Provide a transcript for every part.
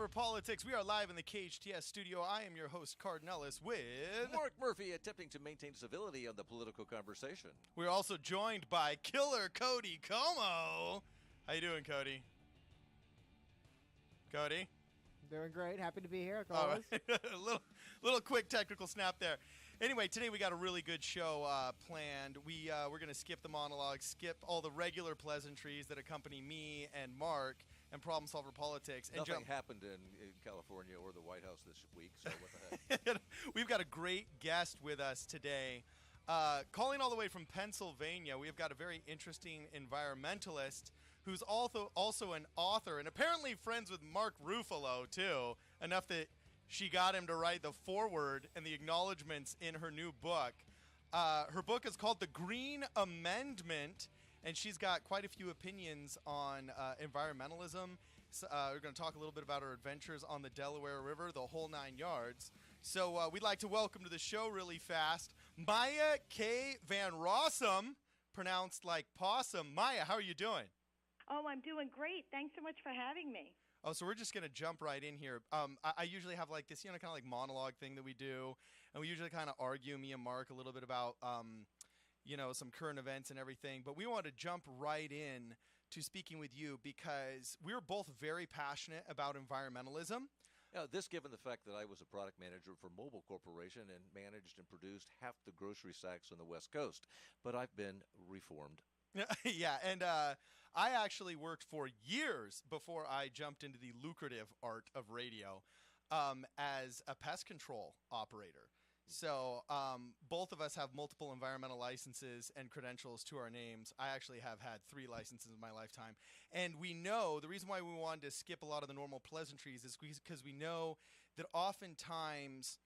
Over Politics. We are live in the KHTS studio. I am your host, Cardon Ellis, with Mark Murphy, attempting to maintain civility on the political conversation. We're also joined by Killer Cody Como. How you doing, Cody? Cody? Doing great. Happy to be here. A little quick technical snap there. Anyway, today we got a really good show planned. We're going to skip the monologue, skip all the regular pleasantries that accompany me and Mark and Problem Solver Politics. And Nothing happened in California or the White House this week, so what the heck? We've got a great guest with us today. Calling all the way from Pennsylvania, we've got a very interesting environmentalist who's also an author and apparently friends with Mark Ruffalo, too, enough that she got him to write the foreword and the acknowledgments in her new book. Her book is called The Green Amendment, and she's got quite a few opinions on environmentalism. So, we're going to talk a little bit about her adventures on the Delaware River, the whole 9 yards. So we'd like to welcome to the show really fast Maya K. Van Rossum, pronounced like possum. Maya, how are you doing? Oh, I'm doing great. Thanks so much for having me. Oh, so we're just going to jump right in here. I usually have like this, kind of like monologue thing that we do, and we usually kind of argue, me and Mark, a little bit about, some current events and everything. But we want to jump right in to speaking with you because we're both very passionate about environmentalism. Yeah, this given the fact that I was a product manager for Mobil Corporation and managed and produced half the grocery sacks on the West Coast. But I've been reformed. Yeah, and I actually worked for years before I jumped into the lucrative art of radio as a pest control operator. So both of us have multiple environmental licenses and credentials to our names. I actually have had 3 licenses in my lifetime. And we know the reason why we wanted to skip a lot of the normal pleasantries is because we know that oftentimes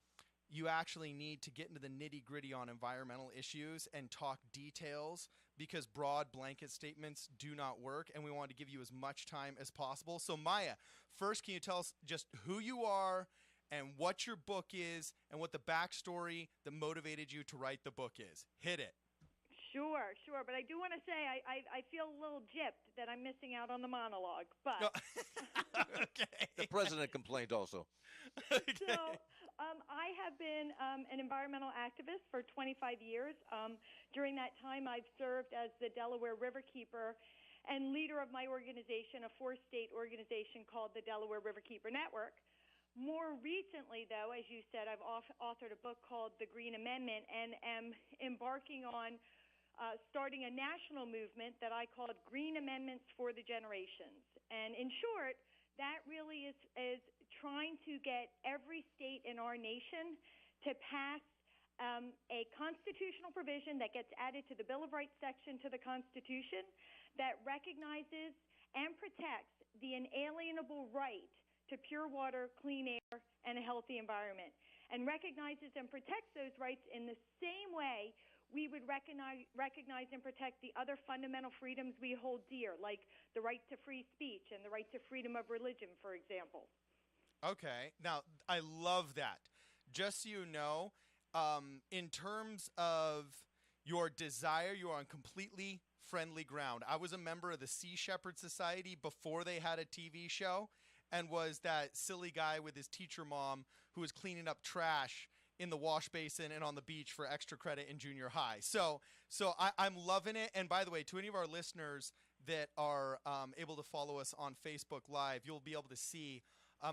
you actually need to get into the nitty-gritty on environmental issues and talk details because broad blanket statements do not work, and we want to give you as much time as possible. So, Maya, first, can you tell us just who you are and what your book is and what the backstory that motivated you to write the book is? Hit it. Sure. But I do want to say I feel a little gypped that I'm missing out on the monologue. But Okay. The president complained also. So I have been an environmental activist for 25 years. During that time, I've served as the Delaware Riverkeeper and leader of my organization, a 4-state organization called the Delaware Riverkeeper Network. More recently, though, as you said, I've authored a book called The Green Amendment and am embarking on starting a national movement that I called Green Amendments for the Generations. And in short, that really is trying to get every state in our nation to pass a constitutional provision that gets added to the Bill of Rights section to the Constitution that recognizes and protects the inalienable right to pure water, clean air, and a healthy environment, and recognizes and protects those rights in the same way we would recognize and protect the other fundamental freedoms we hold dear, like the right to free speech and the right to freedom of religion, for example. Okay. Now, I love that. Just so you know, in terms of your desire, you are on completely friendly ground. I was a member of the Sea Shepherd Society before they had a TV show and was that silly guy with his teacher mom who was cleaning up trash in the wash basin and on the beach for extra credit in junior high. So I'm loving it. And by the way, to any of our listeners that are able to follow us on Facebook Live, you'll be able to see,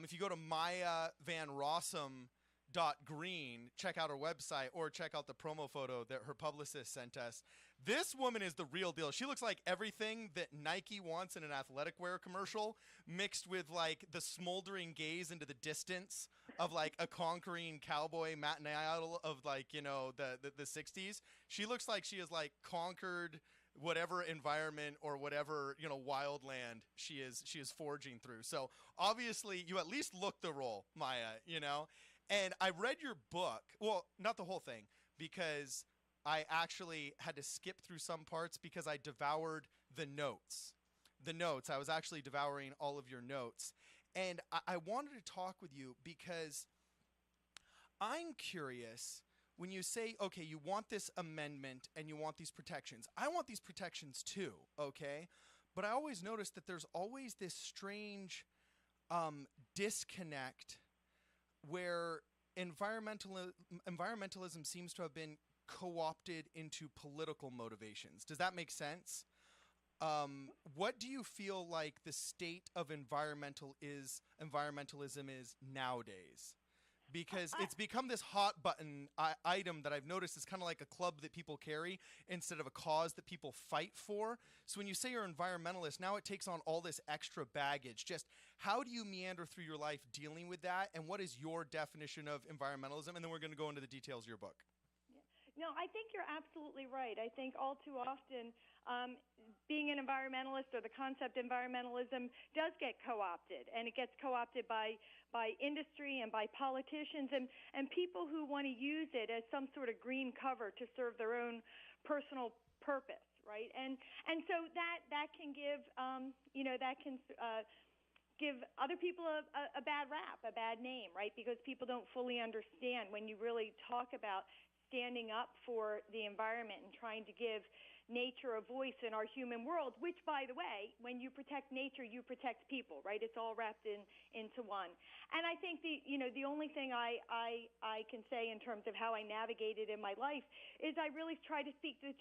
if you go to mayavanrossum.green, check out her website or check out the promo photo that her publicist sent us. This woman is the real deal. She looks like everything that Nike wants in an athletic wear commercial mixed with like the smoldering gaze into the distance of like a conquering cowboy matinee idol of like, the 60s. She looks like she has like conquered whatever environment or whatever, wild land she is forging through. So obviously you at least look the role, Maya, And I read your book, well, not the whole thing, because I actually had to skip through some parts because I devoured the notes. I was actually devouring all of your notes. And I wanted to talk with you because I'm curious, when you say, okay, you want this amendment and you want these protections. I want these protections too, okay? But I always notice that there's always this strange disconnect where environmentalism seems to have been co-opted into political motivations. Does that make sense? What do you feel like the state of environmentalism is nowadays? Because it's become this hot button item that I've noticed is kind of like a club that people carry instead of a cause that people fight for. So when you say you're an environmentalist, now it takes on all this extra baggage. Just how do you meander through your life dealing with that? And what is your definition of environmentalism? And then we're going to go into the details of your book. No, I think you're absolutely right. I think all too often being an environmentalist or the concept environmentalism does get co-opted, and it gets co-opted by industry and by politicians and people who want to use it as some sort of green cover to serve their own personal purpose, right? And so that can give give other people a bad rap, a bad name, right? Because people don't fully understand when you really talk about standing up for the environment and trying to give nature a voice in our human world, which, by the way, when you protect nature, you protect people, right? It's all wrapped into one. And I think the only thing I can say in terms of how I navigated in my life is I really try to speak the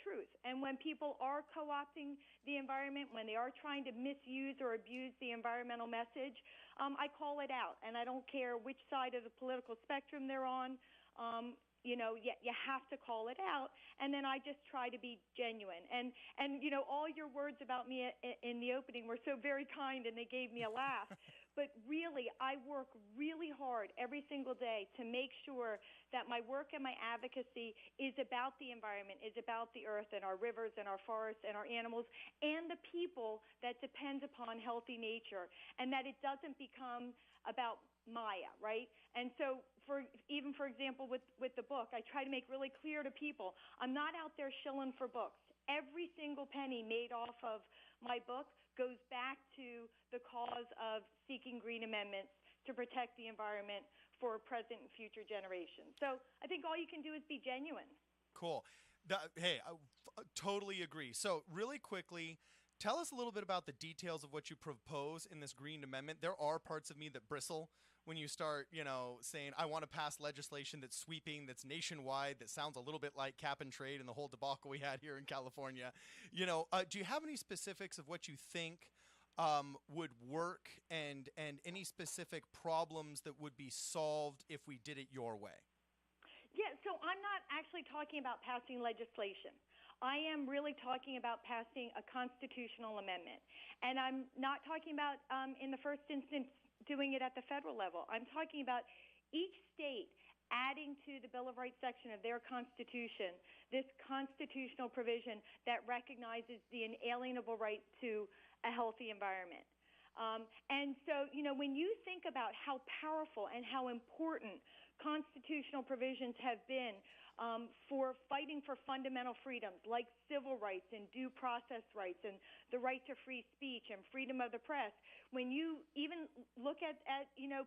truth. And when people are co-opting the environment, when they are trying to misuse or abuse the environmental message, I call it out. And I don't care which side of the political spectrum they're on. You have to call it out, and then I just try to be genuine. And all your words about me in the opening were so very kind, and they gave me a laugh. But really, I work really hard every single day to make sure that my work and my advocacy is about the environment, is about the earth and our rivers and our forests and our animals and the people that depend upon healthy nature, and that it doesn't become about Maya, right? And so for example, with the book, I try to make really clear to people, I'm not out there shilling for books. Every single penny made off of my book goes back to the cause of seeking green amendments to protect the environment for present and future generations. So I think all you can do is be genuine. Cool. Hey, I totally agree. So really quickly, tell us a little bit about the details of what you propose in this Green Amendment. There are parts of me that bristle when you start, saying, I want to pass legislation that's sweeping, that's nationwide, that sounds a little bit like cap and trade and the whole debacle we had here in California. Do you have any specifics of what you think would work and any specific problems that would be solved if we did it your way? Yeah, so I'm not actually talking about passing legislation. I am really talking about passing a constitutional amendment. And I'm not talking about, in the first instance, doing it at the federal level. I'm talking about each state adding to the Bill of Rights section of their Constitution this constitutional provision that recognizes the inalienable right to a healthy environment. And so, when you think about how powerful and how important constitutional provisions have been for fighting for fundamental freedoms like civil rights and due process rights and the right to free speech and freedom of the press, when you even look at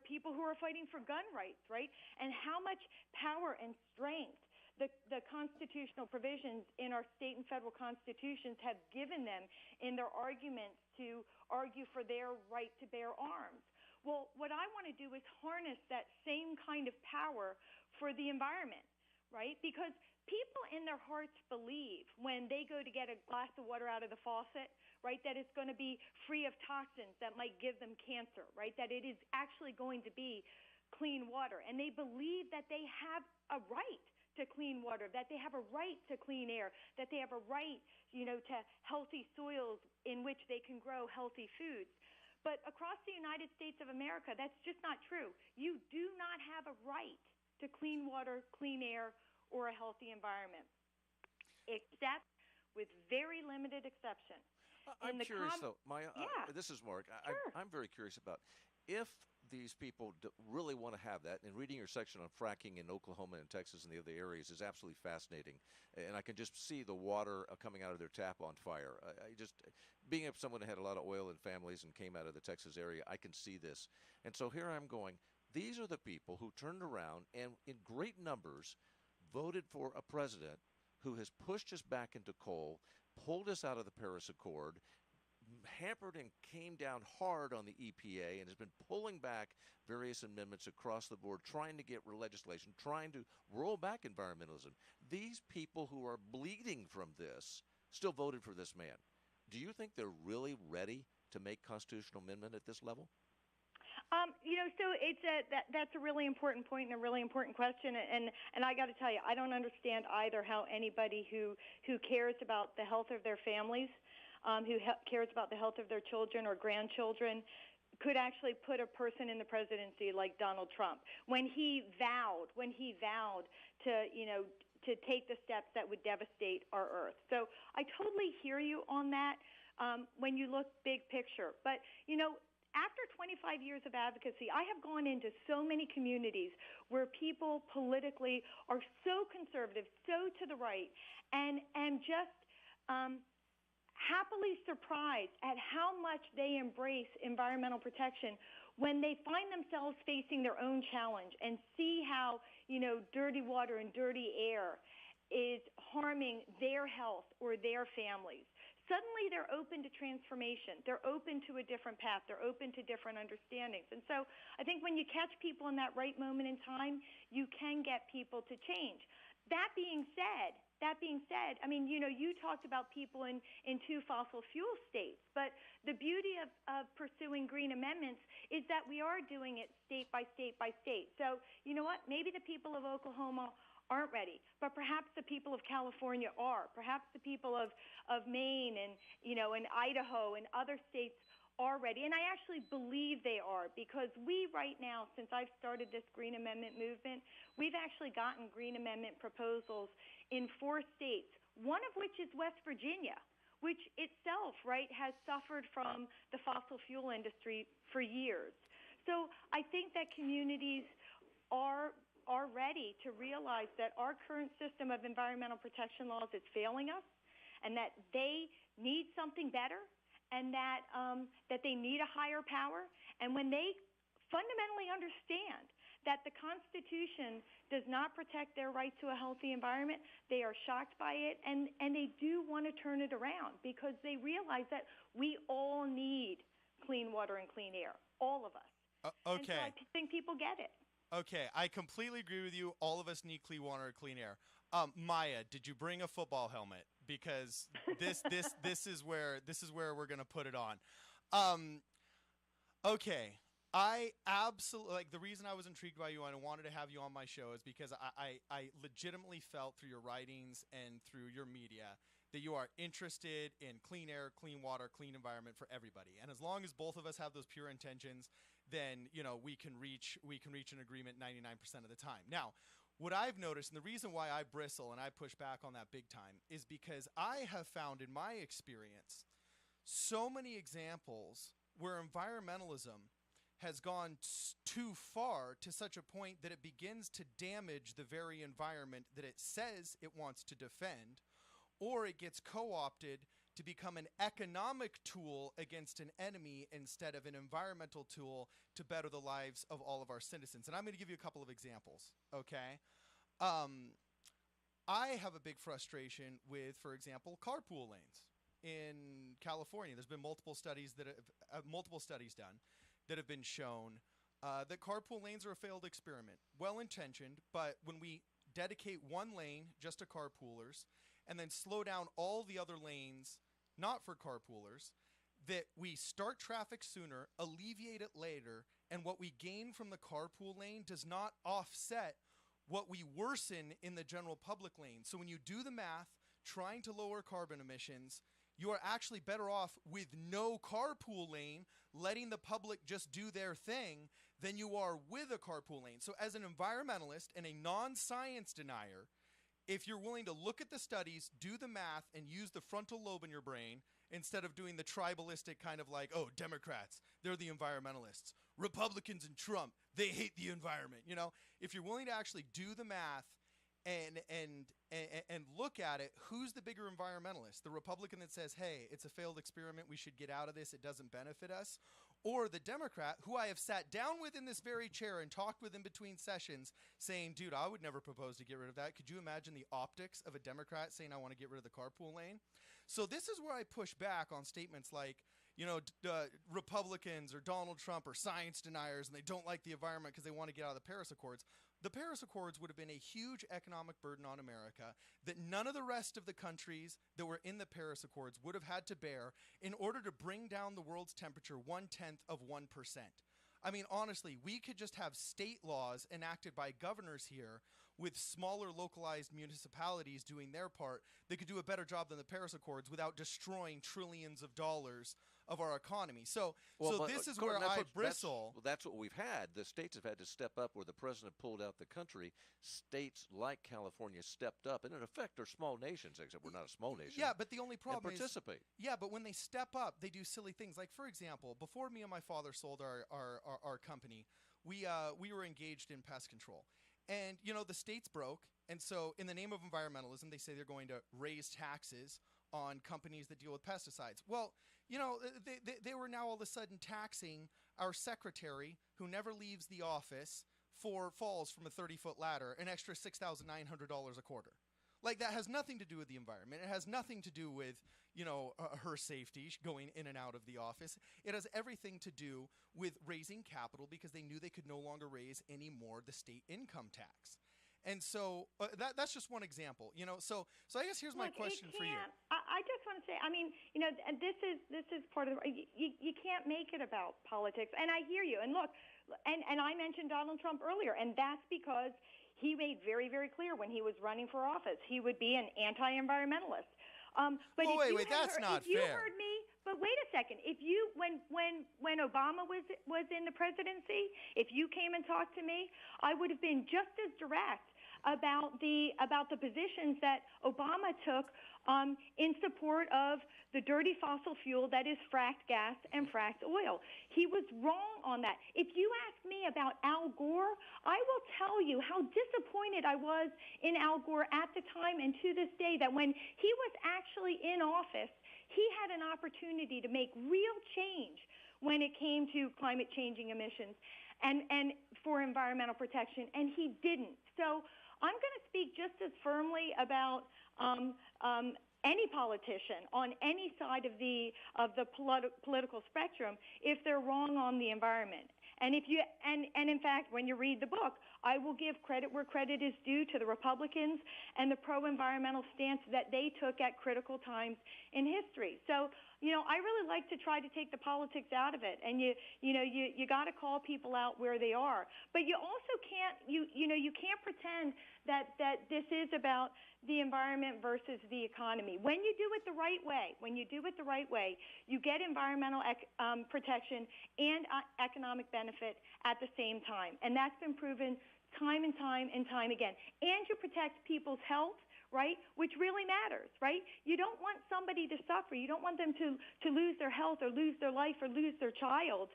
people who are fighting for gun rights, right, and how much power and strength the constitutional provisions in our state and federal constitutions have given them in their arguments to argue for their right to bear arms. Well, what I want to do is harness that same kind of power for the environment, right? Because people in their hearts believe when they go to get a glass of water out of the faucet, right, that it's going to be free of toxins that might give them cancer, right, that it is actually going to be clean water. And they believe that they have a right to clean water, that they have a right to clean air, that they have a right, to healthy soils in which they can grow healthy foods. But across the United States of America, that's just not true. You do not have a right to clean water, clean air, or a healthy environment, except with very limited exception. I'm curious, though, Maya. Yeah. This is Mark. Sure. I'm very curious about if these people really want to have that. And reading your section on fracking in Oklahoma and Texas and the other areas is absolutely fascinating. And I can just see the water coming out of their tap on fire. Being someone who had a lot of oil in families and came out of the Texas area, I can see this. And so here I'm going. These are the people who turned around and in great numbers voted for a president who has pushed us back into coal, pulled us out of the Paris Accord, hampered and came down hard on the EPA and has been pulling back various amendments across the board, trying to get legislation, trying to roll back environmentalism. These people who are bleeding from this still voted for this man. Do you think they're really ready to make constitutional amendment at this level? So that's a really important point and a really important question. And I got to tell you, I don't understand either how anybody who cares about the health of their families, cares about the health of their children or grandchildren, could actually put a person in the presidency like Donald Trump when he vowed to take the steps that would devastate our earth. So I totally hear you on that when you look big picture. But, after 25 years of advocacy, I have gone into so many communities where people politically are so conservative, so to the right, and just happily surprised at how much they embrace environmental protection when they find themselves facing their own challenge and see how, dirty water and dirty air is harming their health or their families. Suddenly they're open to transformation. They're open to a different path. They're open to different understandings. And so I think when you catch people in that right moment in time, you can get people to change. That being said, I mean, you talked about people in two fossil fuel states, but the beauty of pursuing green amendments is that we are doing it state by state by state. So you know what? Maybe the people of Oklahoma aren't ready, but perhaps the people of California are. Perhaps the people of Maine and and Idaho and other states are ready, and I actually believe they are, because we right now, since I've started this Green Amendment movement, we've actually gotten Green Amendment proposals in 4 states, one of which is West Virginia, which itself, has suffered from the fossil fuel industry for years. So I think that communities are ready to realize that our current system of environmental protection laws is failing us, and that they need something better, and that they need a higher power. And when they fundamentally understand that the Constitution does not protect their right to a healthy environment, they are shocked by it, and they do want to turn it around, because they realize that we all need clean water and clean air, all of us. Okay. And so I think people get it. Okay, I completely agree with you. All of us need clean water and clean air. Maya, did you bring a football helmet? Because this is where we're gonna put it on. Okay, I absolutely the reason I was intrigued by you and I wanted to have you on my show is because I legitimately felt through your writings and through your media that you are interested in clean air, clean water, clean environment for everybody. And as long as both of us have those pure intentions, then we can reach an agreement 99% of the time. Now, what I've noticed, and the reason why I bristle and I push back on that big time, is because I have found in my experience so many examples where environmentalism has gone too far, to such a point that it begins to damage the very environment that it says it wants to defend, or it gets co-opted to become an economic tool against an enemy instead of an environmental tool to better the lives of all of our citizens. And I'm going to give you a couple of examples, okay? I have a big frustration with, for example, carpool lanes in California. There's been multiple studies done that have been shown that carpool lanes are a failed experiment. Well-intentioned, but when we dedicate one lane just to carpoolers and then slow down all the other lanes not for carpoolers, that we start traffic sooner, alleviate it later, and what we gain from the carpool lane does not offset what we worsen in the general public lane. So when you do the math, trying to lower carbon emissions, you are actually better off with no carpool lane, letting the public just do their thing, than you are with a carpool lane. So as an environmentalist and a non-science denier, if you're willing to look at the studies, do the math, and use the frontal lobe in your brain instead of doing the tribalistic kind of like, oh, Democrats, they're the environmentalists. Republicans and Trump, they hate the environment. If you're willing to actually do the math and look at it, who's the bigger environmentalist? The Republican that says, hey, it's a failed experiment, we should get out of this, it doesn't benefit us? Or the Democrat, who I have sat down with in this very chair and talked with in between sessions, saying, dude, I would never propose to get rid of that. Could you imagine the optics of a Democrat saying I want to get rid of the carpool lane? So this is where I push back on statements like, Republicans or Donald Trump are science deniers and they don't like the environment because they want to get out of the Paris Accords. The Paris Accords would have been a huge economic burden on America that none of the rest of the countries that were in the Paris Accords would have had to bear in order to bring down the world's temperature 1/10 of 1%. I mean, honestly, we could just have state laws enacted by governors here with smaller localized municipalities doing their part. They could do a better job than the Paris Accords without destroying trillions of dollars of our economy. So this is where I bristle. That's what we've had. The states have had to step up where the president pulled out the country. States like California stepped up, and in effect are small nations, except we're not a small nation. Yeah, but the only problem and participate. Yeah, but when they step up, they do silly things. Like, for example, before me and my father sold our company, we were engaged in pest control. And, the state's broke. And so in the name of environmentalism, they say they're going to raise taxes on companies that deal with pesticides. Well, they were now all of a sudden taxing our secretary, who never leaves the office, for falls from a 30-foot ladder, an extra $6,900 a quarter. Like, that has nothing to do with the environment. It has nothing to do with, her safety going in and out of the office. It has everything to do with raising capital because they knew they could no longer raise any more the state income tax. And so that's just one example, So I guess here's my question for you. I just want to say, and this is part of you can't make it about politics. And I hear you. And look, and I mentioned Donald Trump earlier, and that's because he made very, very clear when he was running for office he would be an anti-environmentalist. But wait, that's not fair. If you heard me, but wait a second. If you, when Obama was in the presidency, if you came and talked to me, I would have been just as direct about the positions that Obama took in support of the dirty fossil fuel that is fracked gas and fracked oil. He was wrong on that. If you ask me about Al Gore, I will tell you how disappointed I was in Al Gore at the time and to this day, that when he was actually in office, he had an opportunity to make real change when it came to climate changing emissions and for environmental protection, and he didn't. So I'm going to speak just as firmly about any politician on any side of the political spectrum if they're wrong on the environment. And in fact, when you read the book, I will give credit where credit is due to the Republicans and the pro-environmental stance that they took at critical times in history. So, I really like to try to take the politics out of it, and you got to call people out where they are. But you also can't you can't pretend that this is about the environment versus the economy. When you do it the right way, you get environmental protection and economic benefit at the same time, and that's been proven time and time and time again. And you protect people's health, right, which really matters, right? You don't want somebody to suffer. You don't want them to lose their health or lose their life or lose their child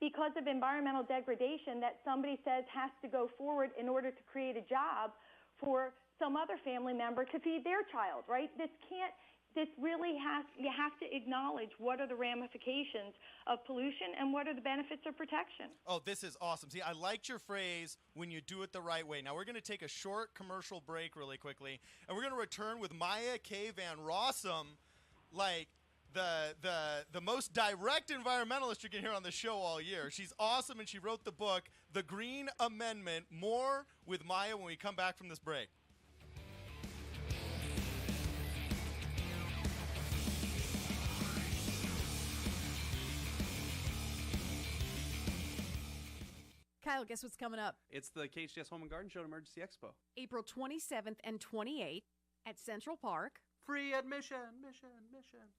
because of environmental degradation that somebody says has to go forward in order to create a job for some other family member to feed their child, right? You have to acknowledge what are the ramifications of pollution and what are the benefits of protection. Oh, this is awesome. See, I liked your phrase, when you do it the right way. Now, we're going to take a short commercial break really quickly, and we're going to return with Maya K. Van Rossum, like the most direct environmentalist you can hear on the show all year. She's awesome, and she wrote the book, The Green Amendment. More with Maya when we come back from this break. Kyle, guess what's coming up? It's the KHTS Home and Garden Show and Emergency Expo. April 27th and 28th at Central Park. Free admission.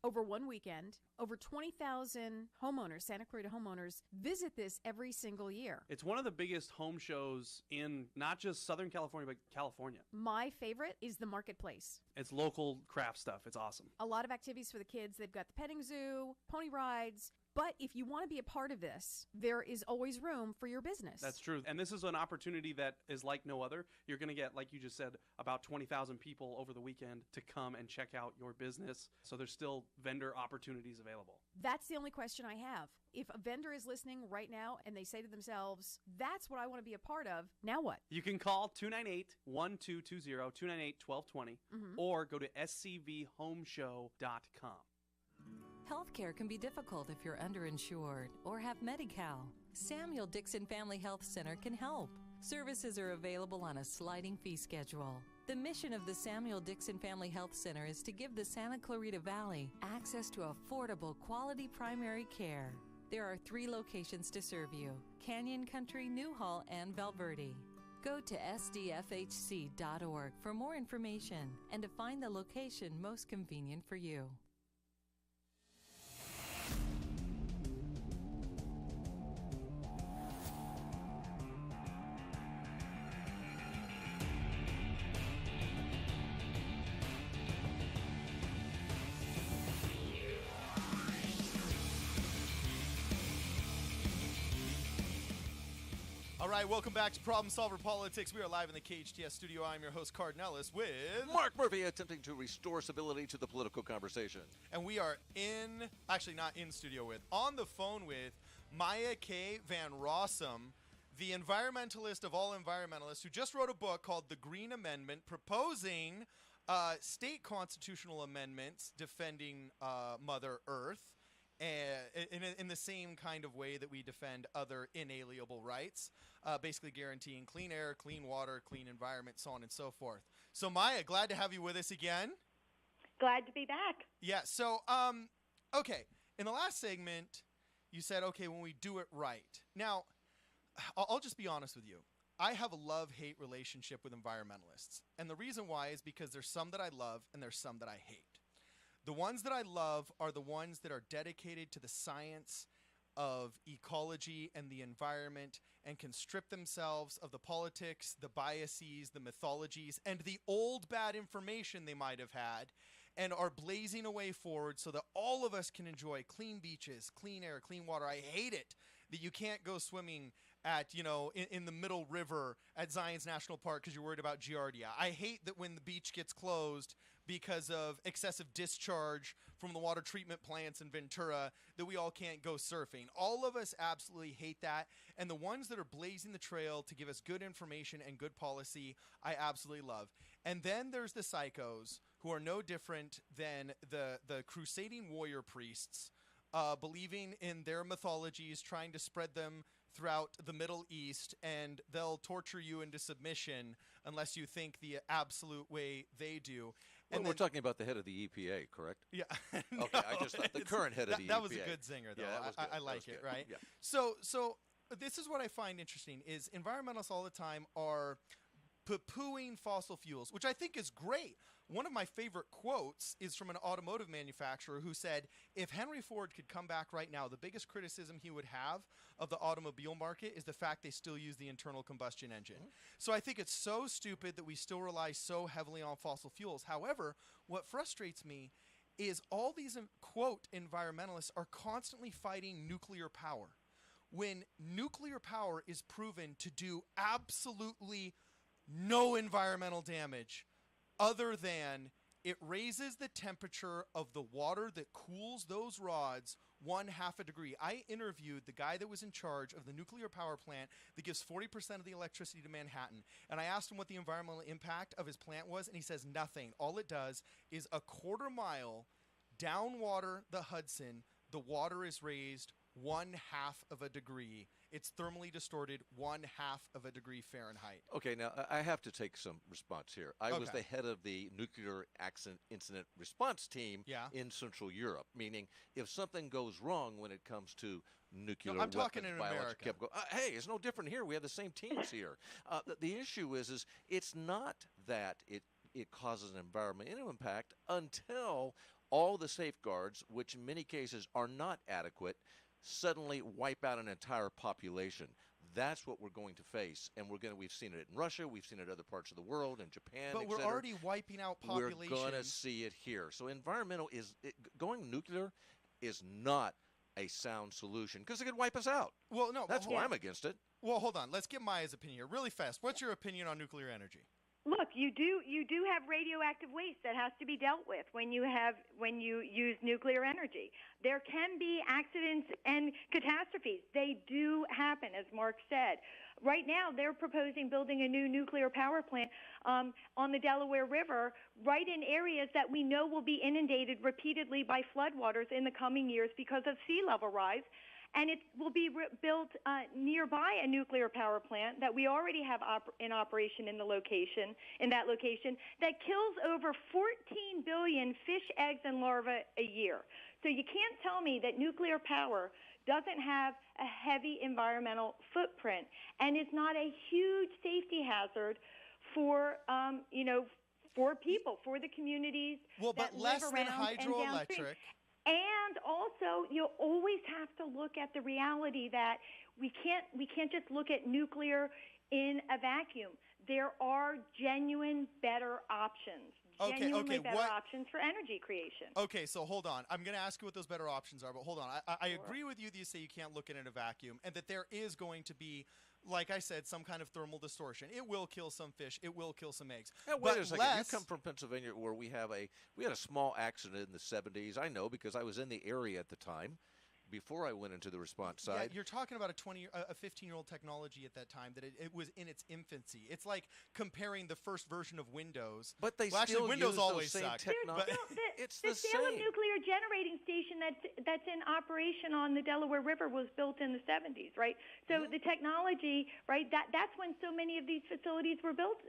Over one weekend, over 20,000 homeowners, Santa Clarita homeowners, visit this every single year. It's one of the biggest home shows in not just Southern California, but California. My favorite is the marketplace. It's local craft stuff. It's awesome. A lot of activities for the kids. They've got the petting zoo, pony rides. But if you want to be a part of this, there is always room for your business. That's true. And this is an opportunity that is like no other. You're going to get, like you just said, about 20,000 people over the weekend to come and check out your business. So there's still vendor opportunities available. That's the only question I have. If a vendor is listening right now and they say to themselves, that's what I want to be a part of, now what? You can call 298-1220, 298-1220, or go to scvhomeshow.com. Healthcare can be difficult if you're underinsured or have Medi-Cal. Samuel Dixon Family Health Center can help. Services are available on a sliding fee schedule. The mission of the Samuel Dixon Family Health Center is to give the Santa Clarita Valley access to affordable, quality primary care. There are 3 locations to serve you: Canyon Country, Newhall, and Valverde. Go to sdfhc.org for more information and to find the location most convenient for you. All right, welcome back to Problem Solver Politics. We are live in the KHTS studio. I'm your host, Cardon Ellis, with Mark Murphy, attempting to restore stability to the political conversation. And we are not in studio with, on the phone with Maya K. Van Rossum, the environmentalist of all environmentalists, who just wrote a book called The Green Amendment, proposing state constitutional amendments defending Mother Earth in the same kind of way that we defend other inalienable rights, basically guaranteeing clean air, clean water, clean environment, so on and so forth. So, Maya, glad to have you with us again. Glad to be back. Yeah, so, okay, in the last segment, you said, okay, when we do it right. Now, I'll just be honest with you. I have a love-hate relationship with environmentalists. And the reason why is because there's some that I love and there's some that I hate. The ones that I love are the ones that are dedicated to the science of ecology and the environment and can strip themselves of the politics, the biases, the mythologies, and the old bad information they might have had, and are blazing a way forward so that all of us can enjoy clean beaches, clean air, clean water. I hate it that you can't go swimming at, in the middle river at Zion's National Park because you're worried about Giardia. I hate that when the beach gets closed because of excessive discharge from the water treatment plants in Ventura that we all can't go surfing. All of us absolutely hate that. And the ones that are blazing the trail to give us good information and good policy, I absolutely love. And then there's the psychos who are no different than the crusading warrior priests, believing in their mythologies, trying to spread them throughout the Middle East, and they'll torture you into submission unless you think the absolute way they do. And we're talking about the head of the EPA, correct? Yeah. Okay, I just thought the current head of the EPA. That was a good zinger, though. Yeah, that was good. I like it, right? Yeah. So this is what I find interesting, is environmentalists all the time are poo-pooing fossil fuels, which I think is great. One of my favorite quotes is from an automotive manufacturer who said, if Henry Ford could come back right now, the biggest criticism he would have of the automobile market is the fact they still use the internal combustion engine. Mm-hmm. So I think it's so stupid that we still rely so heavily on fossil fuels. However, what frustrates me is all these, quote, environmentalists are constantly fighting nuclear power, when nuclear power is proven to do absolutely no environmental damage other than it raises the temperature of the water that cools those rods 1/2 a degree. I interviewed the guy that was in charge of the nuclear power plant that gives 40% of the electricity to Manhattan, and I asked him what the environmental impact of his plant was, and he says nothing. All it does is a 1/4 mile down water the Hudson, the water is raised 1/2 of a degree. It's thermally distorted 1/2 of a degree Fahrenheit. Okay, now I have to take some response here. I was the head of the nuclear accident incident response team in Central Europe, meaning if something goes wrong when it comes to nuclear I'm talking weapons, in biological, America. chemical, hey, it's no different here. We have the same teams here. The issue is it's not that it causes an environmental impact until all the safeguards, which in many cases are not adequate, suddenly wipe out an entire population. That's what we're going to face, and we've seen it in Russia, we've seen it in other parts of the world, in Japan, but we're already wiping out populations. We're going to see it here. So going nuclear is not a sound solution because it could wipe us out. Well, no, that's why I'm against it. Well, hold on. Let's get Maya's opinion here really fast. What's your opinion on nuclear energy? Look, you do have radioactive waste that has to be dealt with when you use nuclear energy. There can be accidents and catastrophes. They do happen, as Mark said. Right now, they're proposing building a new nuclear power plant on the Delaware River, right in areas that we know will be inundated repeatedly by floodwaters in the coming years because of sea level rise. And it will be built nearby a nuclear power plant that we already have in operation in that location, that kills over 14 billion fish, eggs, and larvae a year. So you can't tell me that nuclear power doesn't have a heavy environmental footprint and is not a huge safety hazard for, for people, for the communities but that less live than around and downstream. hydroelectric. And also, you always have to look at the reality that we can't just look at nuclear in a vacuum. There are genuine better options. Genuinely better options for energy creation. Okay, so hold on. I'm going to ask you what those better options are, but hold on. I agree with you that you say you can't look at it in a vacuum, and that there is going to be, like I said, some kind of thermal distortion. It will kill some fish. It will kill some eggs. Now, wait a second. You come from Pennsylvania, where we had a small accident in the 70s. I know because I was in the area at the time. Before I went into the response side. Yeah, you're talking about a 15-year-old technology at that time that it was in its infancy. It's like comparing the first version of Windows. But they still Windows use always those same technology. It's the Salem nuclear generating station that's in operation on the Delaware River was built in the 70s, right? So the technology, right? That's when so many of these facilities were built.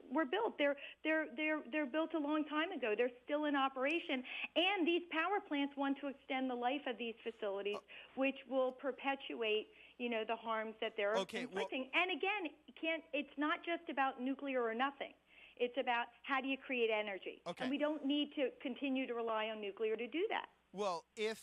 They're built a long time ago. They're still in operation, and these power plants want to extend the life of these facilities, which will perpetuate, the harms that they're inflicting. And again, it's not just about nuclear or nothing. It's about how do you create energy. Okay. And we don't need to continue to rely on nuclear to do that. Well, if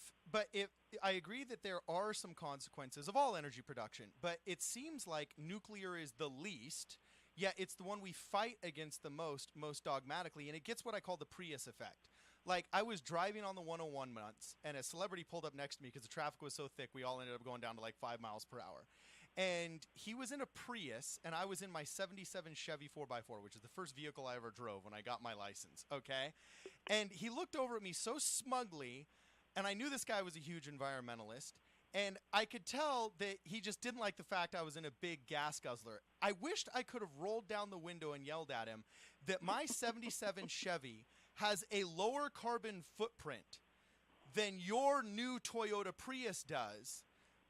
I agree that there are some consequences of all energy production, but it seems like nuclear is the least, yet it's the one we fight against the most dogmatically, and it gets what I call the Prius effect. Like, I was driving on the 101 once, and a celebrity pulled up next to me because the traffic was so thick, we all ended up going down to like 5 miles per hour. And he was in a Prius, and I was in my 77 Chevy 4x4, which is the first vehicle I ever drove when I got my license, okay? And he looked over at me so smugly, and I knew this guy was a huge environmentalist, and I could tell that he just didn't like the fact I was in a big gas guzzler. I wished I could have rolled down the window and yelled at him that my 77 Chevy has a lower carbon footprint than your new Toyota Prius does,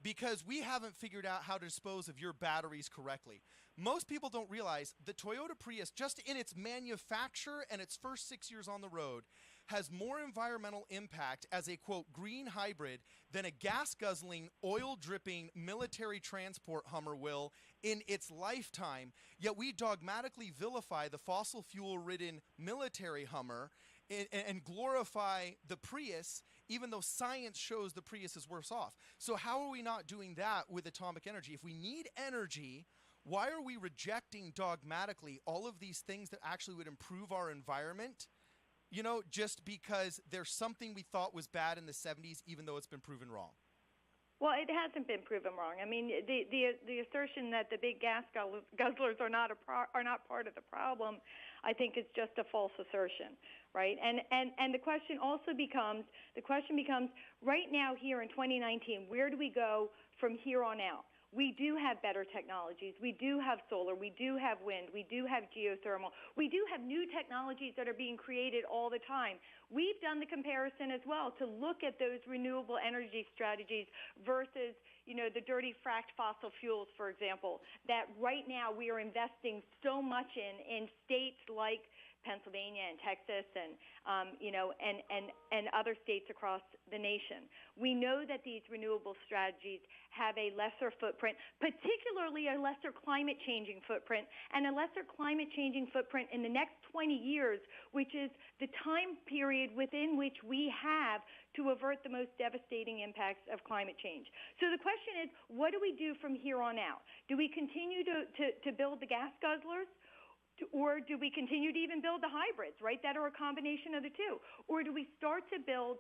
because we haven't figured out how to dispose of your batteries correctly. Most people don't realize the Toyota Prius, just in its manufacture and its first 6 years on the road, has more environmental impact as a, quote, green hybrid than a gas-guzzling, oil-dripping military transport Hummer will in its lifetime. Yet we dogmatically vilify the fossil fuel-ridden military Hummer and glorify the Prius, even though science shows the Prius is worse off. So how are we not doing that with atomic energy? If we need energy, why are we rejecting dogmatically all of these things that actually would improve our environment? Just because there's something we thought was bad in the 70s, even though it's been proven wrong. Well, it hasn't been proven wrong. I mean, the assertion that the big gas guzzlers are not part of the problem, I think is just a false assertion, right? And the question becomes right now here in 2019, where do we go from here on out? We do have better technologies. We do have solar. We do have wind. We do have geothermal. We do have new technologies that are being created all the time. We've done the comparison as well to look at those renewable energy strategies versus, the dirty fracked fossil fuels, for example, that right now we are investing so much in states like Pennsylvania and Texas and other states across the nation. We know that these renewable strategies have a lesser footprint, particularly a lesser climate changing footprint, and a lesser climate changing footprint in the next 20 years, which is the time period within which we have to avert the most devastating impacts of climate change. So the question is, what do we do from here on out? Do we continue to build the gas guzzlers? Or do we continue to even build the hybrids, right, that are a combination of the two? Or do we start to build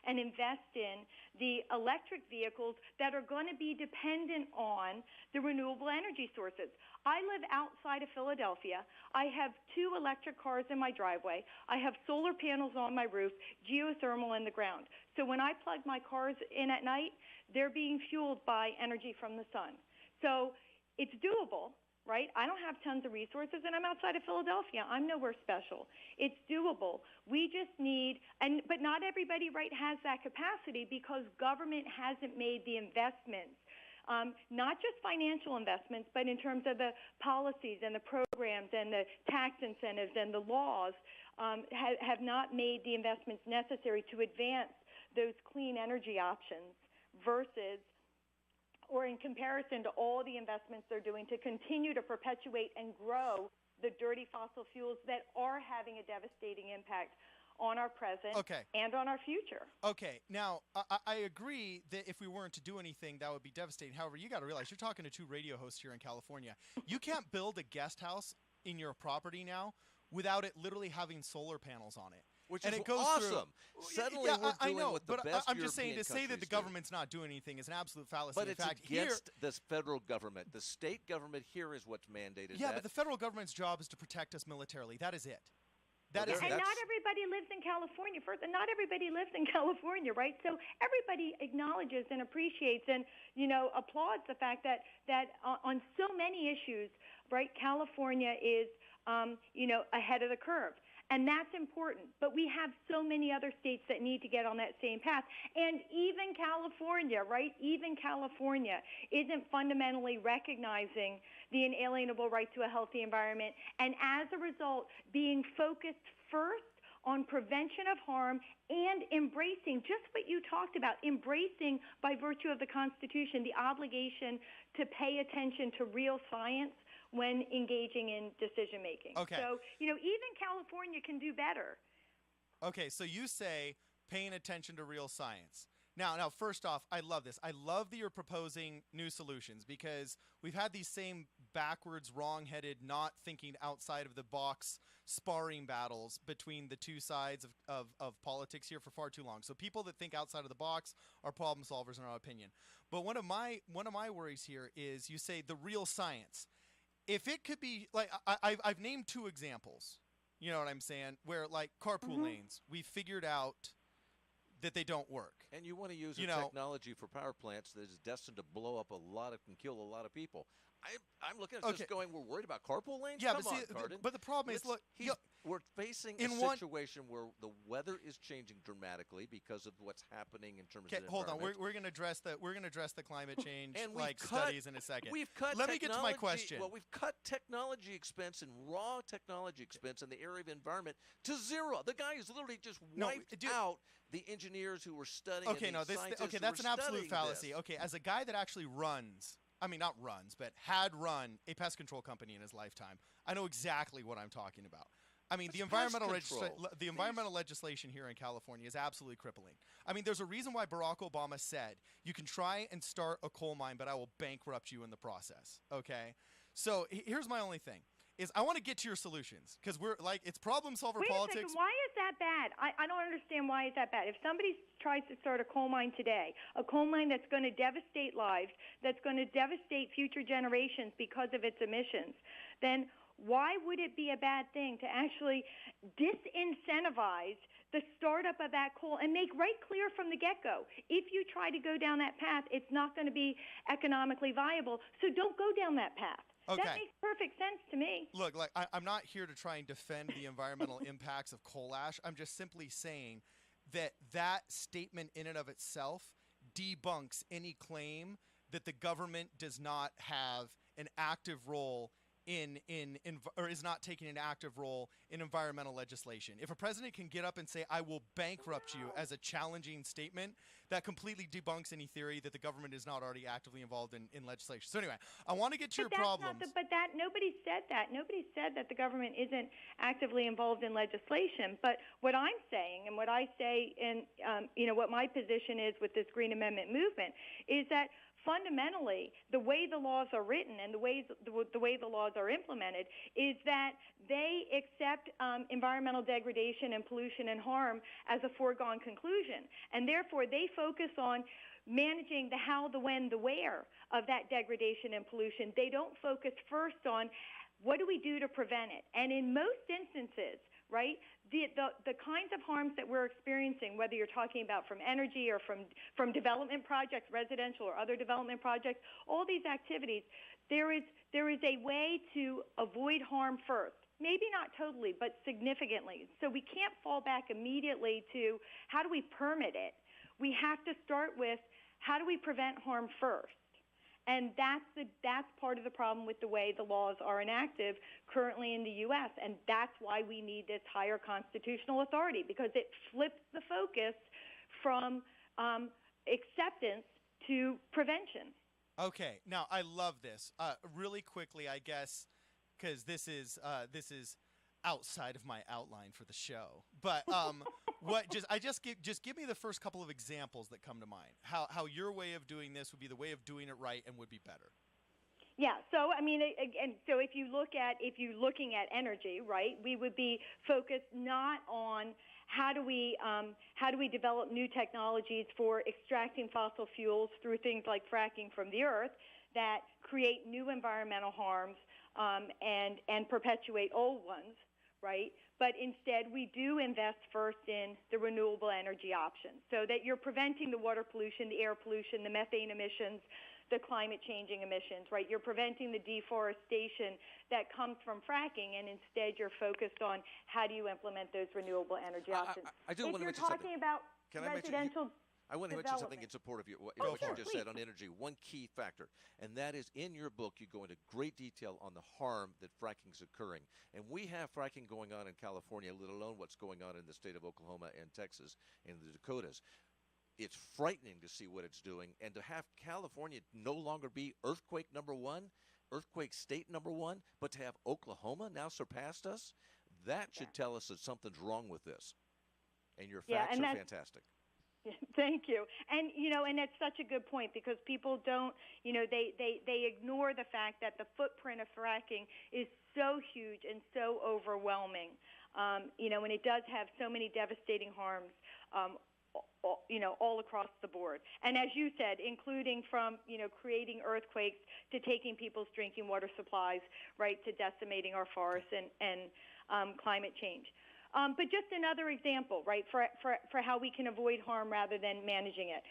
and invest in the electric vehicles that are going to be dependent on the renewable energy sources? I live outside of Philadelphia. I have 2 electric cars in my driveway. I have solar panels on my roof, geothermal in the ground. So when I plug my cars in at night, they're being fueled by energy from the sun. So it's doable. Right? I don't have tons of resources, and I'm outside of Philadelphia. I'm nowhere special. It's doable. We just need, but not everybody, right, has that capacity because government hasn't made the investments, not just financial investments, but in terms of the policies and the programs and the tax incentives and the laws have not made the investments necessary to advance those clean energy options versus or in comparison to all the investments they're doing to continue to perpetuate and grow the dirty fossil fuels that are having a devastating impact on our present and on our future. Okay. Now, I agree that if we weren't to do anything, that would be devastating. However, you got to realize you're talking to 2 radio hosts here in California. You can't build a guest house in your property now without it literally having solar panels on it. Which and is it goes awesome. Suddenly we're dealing with the best I'm just saying European to say that the countries do. government's not doing anything is an absolute fallacy. But in it's fact, against the federal government. The state government here is what's mandated. Yeah, but the federal government's job is to protect us militarily. That is it. That is and it. not everybody lives in California. First, and not everybody lives in California, right? So everybody acknowledges and appreciates and applauds the fact that on so many issues, right, California is ahead of the curve. And that's important. But we have so many other states that need to get on that same path. And even California, right? Even California isn't fundamentally recognizing the inalienable right to a healthy environment. And as a result, being focused first on prevention of harm and embracing just what you talked about, embracing by virtue of the Constitution the obligation to pay attention to real science when engaging in decision making. Okay. So, even California can do better. Okay, so you say paying attention to real science. Now, first off, I love this. I love that you're proposing new solutions because we've had these same backwards, wrong-headed, not thinking outside of the box sparring battles between the 2 sides of politics here for far too long. So people that think outside of the box are problem solvers in our opinion. But one of my worries here is you say the real science. If it could be like I've named 2 examples, you know what I'm saying, where like carpool lanes, we figured out that they don't work. And you want to use a technology for power plants that is destined to blow up and kill a lot of people. I'm looking at this going, we're worried about carpool lanes? Yeah, Come but, on, see, Cardon. but the problem is, look, we're facing a situation where the weather is changing dramatically because of what's happening in terms of the hold on, environment. we're going to address the climate change and studies in a second. We've cut Let me get to my question. Well, we've cut technology expense and raw technology expense in the area of environment to 0. The guy has literally just wiped out the engineers who were studying. That's an absolute fallacy. Okay, as a guy that actually had run a pest control company in his lifetime, I know exactly what I'm talking about. I mean, the environmental legislation here in California is absolutely crippling. I mean, there's a reason why Barack Obama said, you can try and start a coal mine, but I will bankrupt you in the process, okay? So here's my only thing, is I want to get to your solutions, because we're like, it's problem solver politics. Wait a second, why is that bad? I don't understand why is that bad. If somebody tries to start a coal mine today, a coal mine that's going to devastate lives, that's going to devastate future generations because of its emissions, then why would it be a bad thing to actually disincentivize the startup of that coal and make right clear from the get-go, if you try to go down that path, it's not going to be economically viable, so don't go down that path. Okay. That makes perfect sense to me. Look, I'm not here to try and defend the environmental impacts of coal ash. I'm just simply saying that statement in and of itself debunks any claim that the government does not have an active role or is not taking an active role in environmental legislation. If a president can get up and say, I will bankrupt you as a challenging statement, that completely debunks any theory that the government is not already actively involved in legislation. So anyway, I want to get to your problems. Nobody said that. Nobody said that the government isn't actively involved in legislation. But what I'm saying, and what I say, and what my position is with this Green Amendment movement, is that fundamentally, the way the laws are written and the way the laws are implemented is that they accept environmental degradation and pollution and harm as a foregone conclusion. And therefore, they focus on managing the how, the when, the where of that degradation and pollution. They don't focus first on what do we do to prevent it. And in most instances, right, the kinds of harms that we're experiencing, whether you're talking about from energy or from development projects, residential or other development projects, all these activities, there is a way to avoid harm first. Maybe not totally, but significantly. So we can't fall back immediately to how do we permit it. We have to start with how do we prevent harm first. And that's part of the problem with the way the laws are enacted currently in the U.S., and that's why we need this higher constitutional authority, because it flips the focus from acceptance to prevention. Okay, now I love this. Really quickly, I guess, because this is outside of my outline for the show. But just give me the first couple of examples that come to mind. How your way of doing this would be the way of doing it right and would be better. Yeah. So I mean, and so if you're looking at energy, right, we would be focused not on how do we develop new technologies for extracting fossil fuels through things like fracking from the earth that create new environmental harms and perpetuate old ones, right? But instead, we do invest first in the renewable energy options so that you're preventing the water pollution, the air pollution, the methane emissions, the climate changing emissions, right? You're preventing the deforestation that comes from fracking, and instead you're focused on how do you implement those renewable energy options. I do want to mention something. If you're talking about residential I want to mention something in support of what you just said on energy. One key factor, and that is in your book, you go into great detail on the harm that fracking is occurring. And we have fracking going on in California, let alone what's going on in the state of Oklahoma and Texas and the Dakotas. It's frightening to see what it's doing, and to have California no longer be earthquake number one, earthquake state number one, but to have Oklahoma now surpassed us, that should tell us that something's wrong with this. And your facts are fantastic. Thank you. And, and that's such a good point, because people don't, they ignore the fact that the footprint of fracking is so huge and so overwhelming, and it does have so many devastating harms, all across the board. And as you said, including from, creating earthquakes to taking people's drinking water supplies, right, to decimating our forests and climate change. But just another example, right, for how we can avoid harm rather than managing it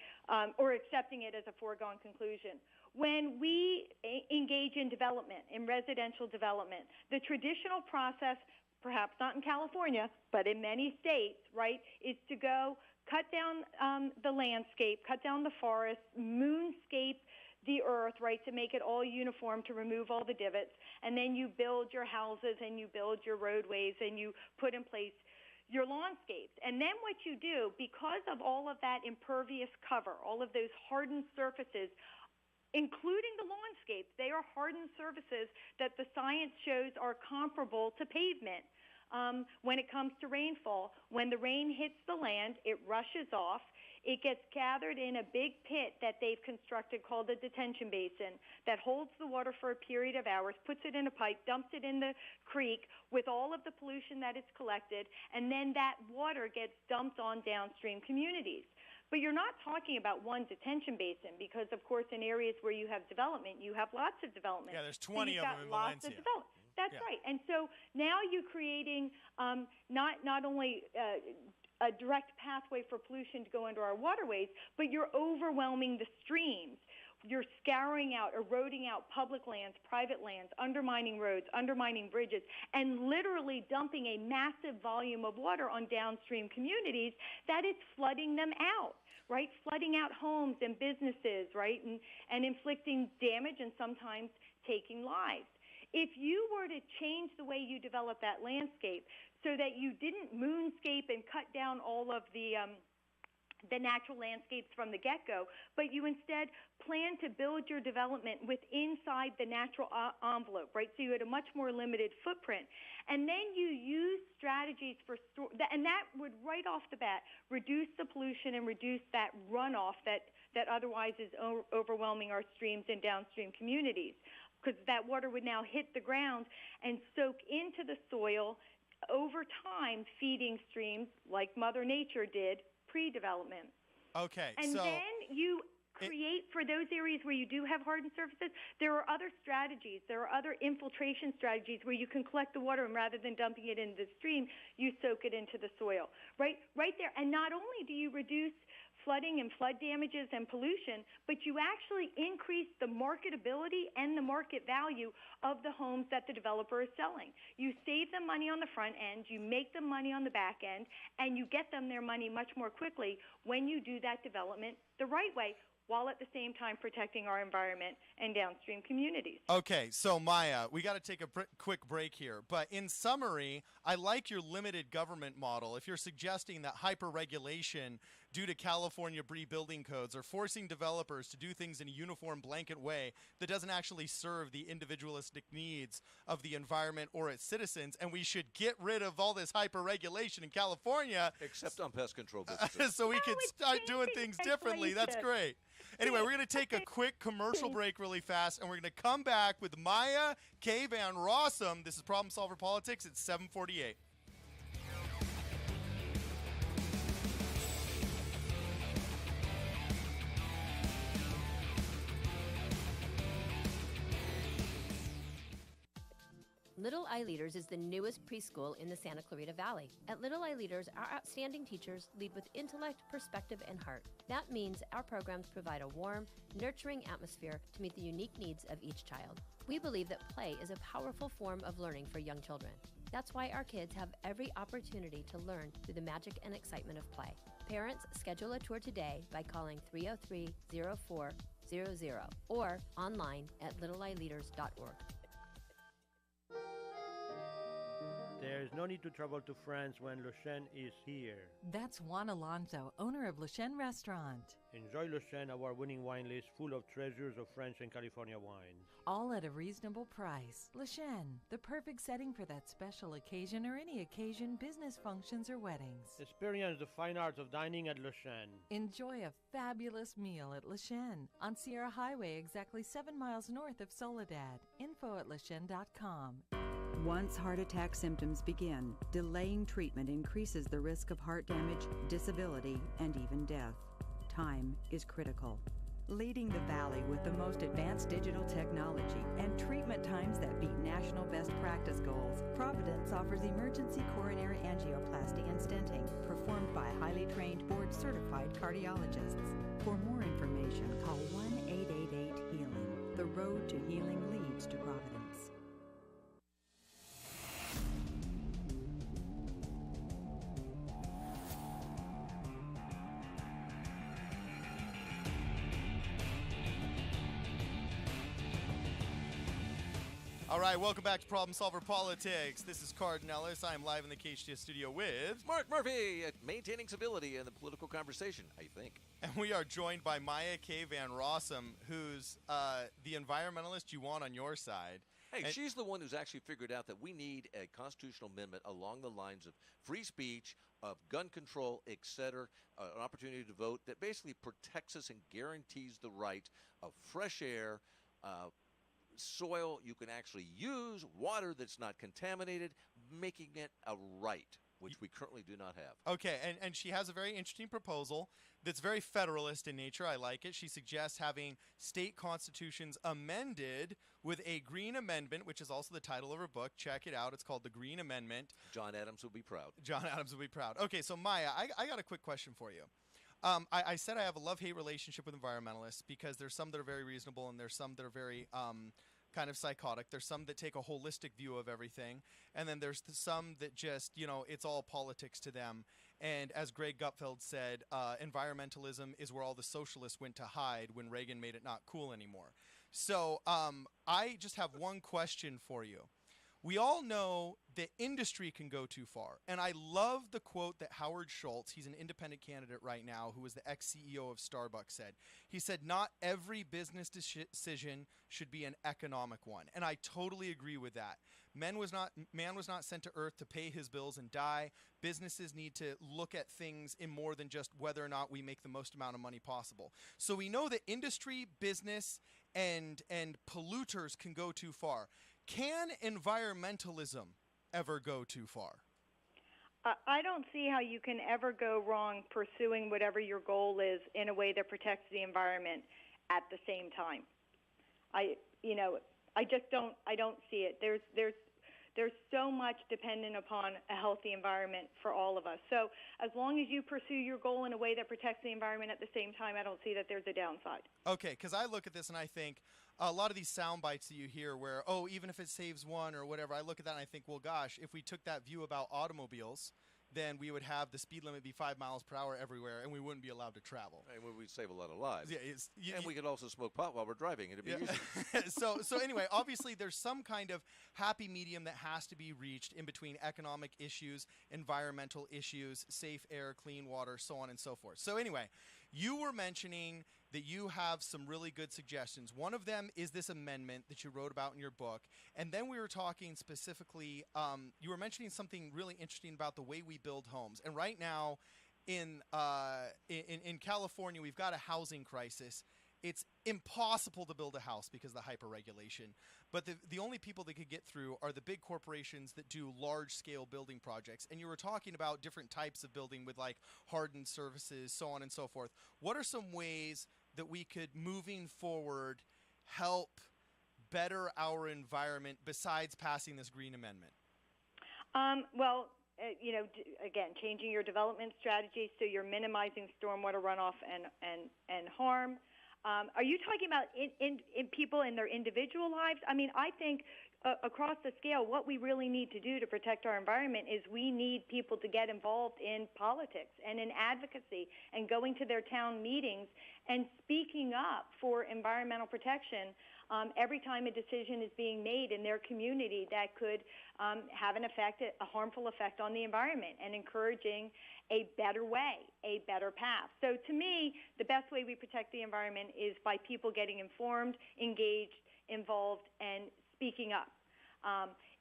or accepting it as a foregone conclusion. When we engage in development, in residential development, the traditional process, perhaps not in California, but in many states, right, is to go cut down the landscape, cut down the forest, moonscape the earth, right, to make it all uniform, to remove all the divots, and then you build your houses and you build your roadways and you put in place your lawnscapes. And then what you do, because of all of that impervious cover, all of those hardened surfaces, including the lawnscapes, they are hardened surfaces that the science shows are comparable to pavement. When it comes to rainfall, when the rain hits the land, it rushes off. It gets gathered in a big pit that they've constructed called a detention basin that holds the water for a period of hours, puts it in a pipe, dumps it in the creek with all of the pollution that it's collected, and then that water gets dumped on downstream communities. But you're not talking about one detention basin because, of course, in areas where you have development, you have lots of development. Yeah, there's 20 of them in Valencia. That's right. And so now you're creating not only a direct pathway for pollution to go into our waterways, but you're overwhelming the streams. You're scouring out, eroding out public lands, private lands, undermining roads, undermining bridges, and literally dumping a massive volume of water on downstream communities that is flooding them out, right? Flooding out homes and businesses, right? And inflicting damage and sometimes taking lives. If you were to change the way you develop that landscape so that you didn't moonscape and cut down all of the natural landscapes from the get-go, but you instead plan to build your development inside the natural envelope, right? So you had a much more limited footprint. And then you use strategies and that would right off the bat reduce the pollution and reduce that runoff that that otherwise is overwhelming our streams and downstream communities, because that water would now hit the ground and soak into the soil over time, feeding streams like Mother Nature did pre-development. Okay, and then you create, for those areas where you do have hardened surfaces, there are other strategies. There are other infiltration strategies where you can collect the water, and rather than dumping it into the stream, you soak it into the soil. Right there. And not only do you reduce flooding and flood damages and pollution, but you actually increase the marketability and the market value of the homes that the developer is selling. You save them money on the front end, you make them money on the back end, and you get them their money much more quickly when you do that development the right way, while at the same time protecting our environment and downstream communities. Okay, so Maya, we got to take a quick break here. But in summary, I like your limited government model. If you're suggesting that hyper-regulation due to California building codes are forcing developers to do things in a uniform blanket way that doesn't actually serve the individualistic needs of the environment or its citizens, and we should get rid of all this hyper-regulation in California. Except on pest control businesses. So we could start doing things differently. That's great. Anyway, we're going to take a quick commercial break really fast, and we're going to come back with Maya K. Van Rossum. This is Problem Solver Politics at 7:48. Little I Leaders is the newest preschool in the Santa Clarita Valley. At Little I Leaders, our outstanding teachers lead with intellect, perspective, and heart. That means our programs provide a warm, nurturing atmosphere to meet the unique needs of each child. We believe that play is a powerful form of learning for young children. That's why our kids have every opportunity to learn through the magic and excitement of play. Parents, schedule a tour today by calling 303-0400 or online at littleileaders.org. There's no need to travel to France when Le Chêne is here. That's Juan Alonso, owner of Le Chêne Restaurant. Enjoy Le Chêne, our winning wine list full of treasures of French and California wines. All at a reasonable price. Le Chêne, the perfect setting for that special occasion or any occasion, business functions or weddings. Experience the fine arts of dining at Le Chêne. Enjoy a fabulous meal at Le Chêne on Sierra Highway, exactly 7 miles north of Soledad. Info at lechene.com. Once heart attack symptoms begin, delaying treatment increases the risk of heart damage, disability, and even death. Time is critical. Leading the Valley with the most advanced digital technology and treatment times that beat national best practice goals, Providence offers emergency coronary angioplasty and stenting performed by highly trained board-certified cardiologists. For more information, call 1-888-HEALING. The road to healing leads to Providence. All right, welcome back to Problem Solver Politics. This is Cardon Ellis. I am live in the KHTS studio with Mark Murphy at maintaining civility in the political conversation, I think. And we are joined by Maya K. Van Rossum, who's the environmentalist you want on your side. Hey, she's the one who's actually figured out that we need a constitutional amendment along the lines of free speech, of gun control, etc., an opportunity to vote that basically protects us and guarantees the right of fresh air, soil you can actually use, water that's not contaminated, making it a right, which we currently do not have. Okay, and she has a very interesting proposal that's very federalist in nature. I like it. She suggests having state constitutions amended with a Green Amendment, which is also the title of her book. Check it out. It's called The Green Amendment. John Adams will be proud. John Adams will be proud. Okay, so Maya, I got a quick question for you. I said I have a love-hate relationship with environmentalists because there's some that are very reasonable and there's some that are very kind of psychotic. There's some that take a holistic view of everything, and then there's some that just, it's all politics to them. And as Greg Gutfeld said, environmentalism is where all the socialists went to hide when Reagan made it not cool anymore. So I just have one question for you. we all know that industry can go too far. And I love the quote that Howard Schultz, he's an independent candidate right now, who was the ex-CEO of Starbucks, said. He said, not every business decision should be an economic one. And I totally agree with that. Man was not sent to earth to pay his bills and die. Businesses need to look at things in more than just whether or not we make the most amount of money possible. So we know that industry, business, and polluters can go too far. Can environmentalism ever go too far? I don't see how you can ever go wrong pursuing whatever your goal is in a way that protects the environment at the same time. I don't see it. There's so much dependent upon a healthy environment for all of us. So as long as you pursue your goal in a way that protects the environment at the same time, I don't see that there's a downside. Okay, because I look at this and I think a lot of these sound bites that you hear where, oh, even if it saves one or whatever, I look at that and I think, well, gosh, if we took that view about automobiles, then we would have the speed limit be 5 miles per hour everywhere, and we wouldn't be allowed to travel. And we'd save a lot of lives. Yeah, and we could also smoke pot while we're driving. It'd be easy. So anyway, obviously there's some kind of happy medium that has to be reached in between economic issues, environmental issues, safe air, clean water, so on and so forth. So anyway, you were mentioning that you have some really good suggestions. One of them is this amendment that you wrote about in your book. And then we were talking specifically, you were mentioning something really interesting about the way we build homes. And right now in California, we've got a housing crisis. It's impossible to build a house because of the hyper-regulation. But the only people that could get through are the big corporations that do large-scale building projects. And you were talking about different types of building with like hardened surfaces, so on and so forth. What are some ways that we could, moving forward, help better our environment besides passing this green amendment? Again, changing your development strategy so you're minimizing stormwater runoff and harm. Are you talking about in people in their individual lives? I mean, I think across the scale, what we really need to do to protect our environment is we need people to get involved in politics and in advocacy and going to their town meetings and speaking up for environmental protection every time a decision is being made in their community that could have a harmful effect on the environment, and encouraging a better way, a better path. So to me, the best way we protect the environment is by people getting informed, engaged, involved, and speaking up.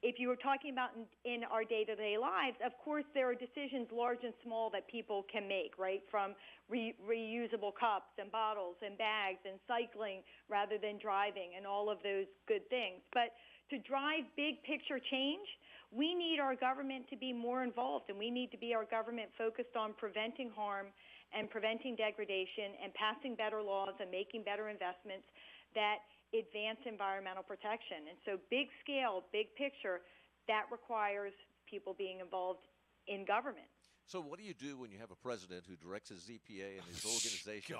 If you were talking about in our day-to-day lives, of course there are decisions large and small that people can make, right, from reusable cups and bottles and bags and cycling rather than driving and all of those good things. But to drive big picture change, we need our government to be more involved, and we need to be our government focused on preventing harm and preventing degradation and passing better laws and making better investments that advance environmental protection. And so big scale, big picture, that requires people being involved in government. So what do you do when you have a president who directs his EPA and his organizations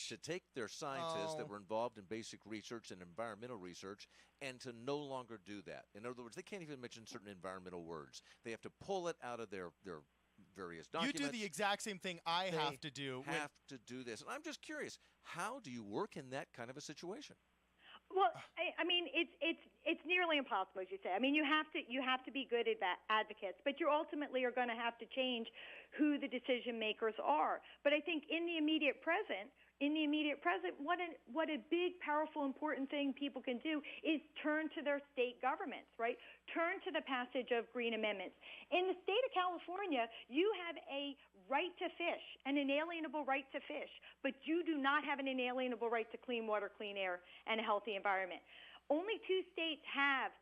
to take their scientists that were involved in basic research and environmental research and to no longer do that? In other words, they can't even mention certain environmental words. They have to pull it out of their various documents. You do the exact same thing I have to do. Have to do this. And I'm just curious, how do you work in that kind of a situation? Well, I mean, it's nearly impossible, as you say. I mean, you have to be good advocates, but you ultimately are going to have to change who the decision makers are. But I think in the immediate present, what a big, powerful, important thing people can do is turn to their state governments, right? Turn to the passage of green amendments. In the state of California, you have a right to fish, an inalienable right to fish, but you do not have an inalienable right to clean water, clean air, and a healthy environment. Only 2 states have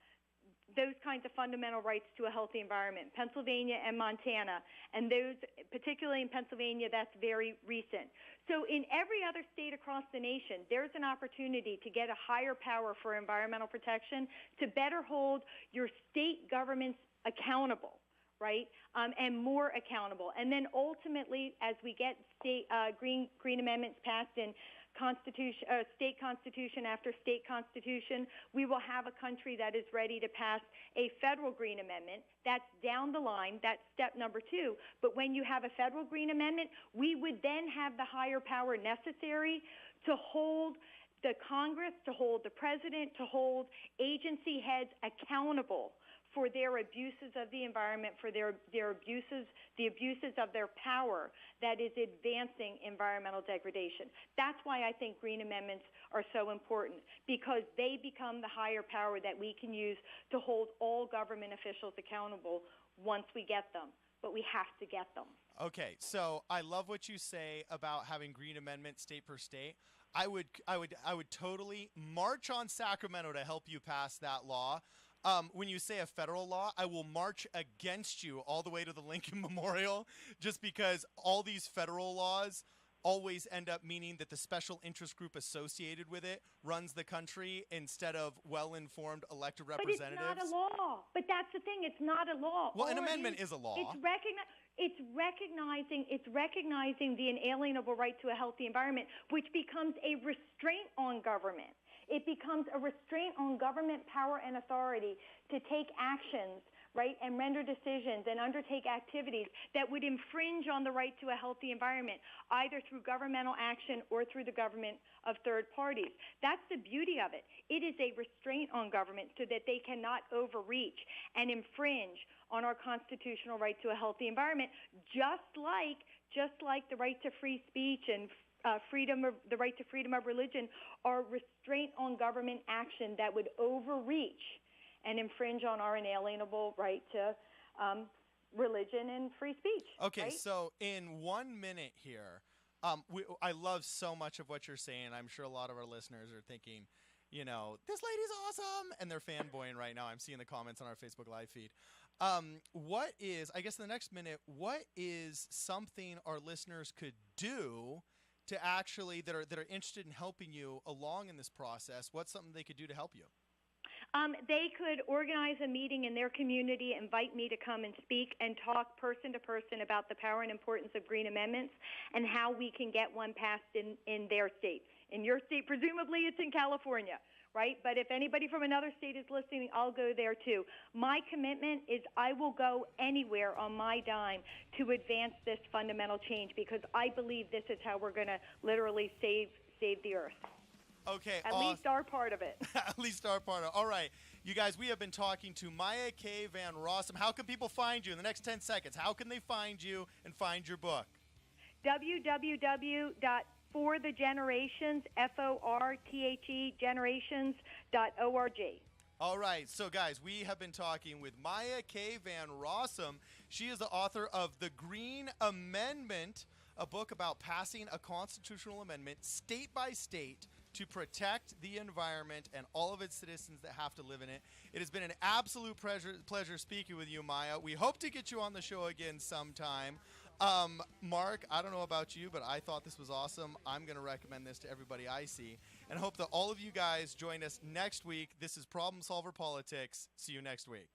those kinds of fundamental rights to a healthy environment, Pennsylvania and Montana, and those, particularly in Pennsylvania, that's very recent. So in every other state across the nation, there's an opportunity to get a higher power for environmental protection, to better hold your state governments accountable, right, and more accountable. And then ultimately, as we get state green amendments passed in state constitution after state constitution, we will have a country that is ready to pass a federal green amendment. That's down the line. That's step number 2. But when you have a federal green amendment, we would then have the higher power necessary to hold the Congress, to hold the president, to hold agency heads accountable for their abuses of the environment, for the abuses of their power that is advancing environmental degradation. That's why I think green amendments are so important, because they become the higher power that we can use to hold all government officials accountable once we get them. But we have to get them. Okay, so I love what you say about having green amendments state per state. I would totally march on Sacramento to help you pass that law. When you say a federal law, I will march against you all the way to the Lincoln Memorial, just because all these federal laws always end up meaning that the special interest group associated with it runs the country instead of well-informed elected representatives. But it's not a law. But that's the thing. It's not a law. Well, an amendment is a law. It's recognizing the inalienable right to a healthy environment, which becomes a restraint on government. It becomes a restraint on government power and authority to take actions, right, and render decisions and undertake activities that would infringe on the right to a healthy environment, either through governmental action or through the government of third parties. That's the beauty of it. It is a restraint on government so that they cannot overreach and infringe on our constitutional right to a healthy environment, just like the right to free speech and the right to freedom of religion are restraint on government action that would overreach and infringe on our inalienable right to religion and free speech. Okay, right? So in 1 minute here, I love so much of what you're saying. I'm sure a lot of our listeners are thinking, you know, this lady's awesome, and they're fanboying right now. I'm seeing the comments on our Facebook Live feed. What is, I guess in the next minute, what is something our listeners could do to actually, that are interested in helping you along in this process? What's something they could do to help you? They could organize a meeting in their community, invite me to come and speak, and talk person to person about the power and importance of green amendments and how we can get one passed in their state. In your state, presumably it's in California, right? But if anybody from another state is listening, I'll go there too. My commitment is I will go anywhere on my dime to advance this fundamental change, because I believe this is how we're going to literally save the earth. Okay. At least our part of it. At least our part of it. All right. You guys, we have been talking to Maya K. Van Rossum. How can people find you in the next 10 seconds? How can they find you and find your book? www.forthegenerations, F-O-R-T-H-E, generations.org. All right. So, guys, we have been talking with Maya K. Van Rossum. She is the author of The Green Amendment, a book about passing a constitutional amendment state by state to protect the environment and all of its citizens that have to live in it. It has been an absolute pleasure speaking with you, Maya. We hope to get you on the show again sometime. Mark, I don't know about you, but I thought this was awesome. I'm going to recommend this to everybody I see, and hope that all of you guys join us next week. This is Problem Solver Politics. See you next week.